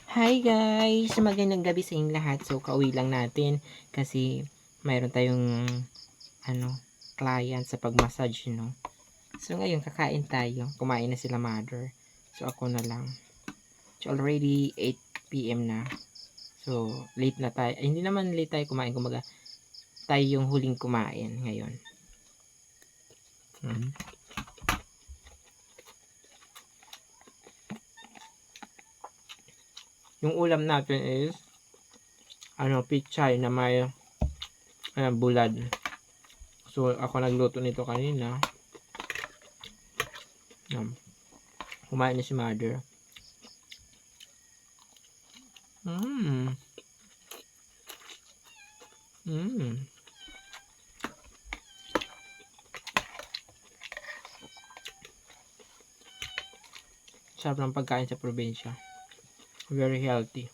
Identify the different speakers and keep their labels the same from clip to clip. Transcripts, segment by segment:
Speaker 1: Hi guys! Magandang gabi sa inyong lahat. So, kauwi lang natin kasi mayroon tayong client sa pag-massage, no? So, ngayon kakain tayo. Kumain na sila mother. So, ako na lang. So, already 8 PM na. So, late na tayo. Ay, hindi naman late tayo kumain. Kumbaga, tayo yung huling kumain ngayon. Yung ulam natin is pichay na may bulad. So, ako nagluto nito kanina. Kumain na si mother. Sarap ng pagkain sa probinsya. Very healthy.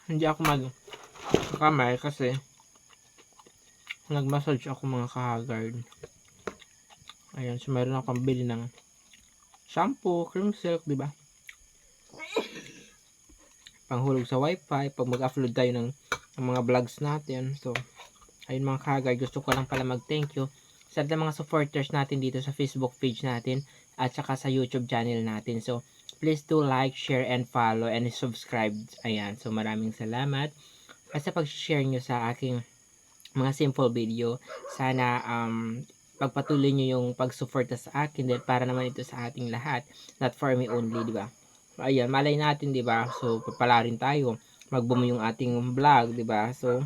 Speaker 1: Hindi ako magkamay kasi nagmassage ako mga kahagard. Ayan, so meron akong bili ng shampoo, cream silk, di ba? Panghulog sa wifi pag mag-upload tayo ng mga vlogs natin. So, ayun mga kahagard, gusto ko lang pala mag-thank you sa mga supporters natin dito sa Facebook page natin at saka sa YouTube channel natin. So, please do like, share, and follow, and subscribe. Ayan, so maraming salamat at sa pag-share nyo sa aking mga simple video. Sana pagpatuloy nyo yung pag-suporta sa akin dahil para naman ito sa ating lahat, not for me only, di ba? Ayan, malay natin, di ba? So, papala rin tayo. Mag-boom yung ating vlog, di ba? So,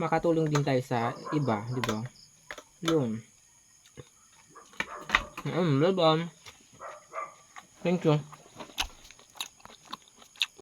Speaker 1: makatulong din tayo sa iba, di ba? Yun. Diba? Thank you.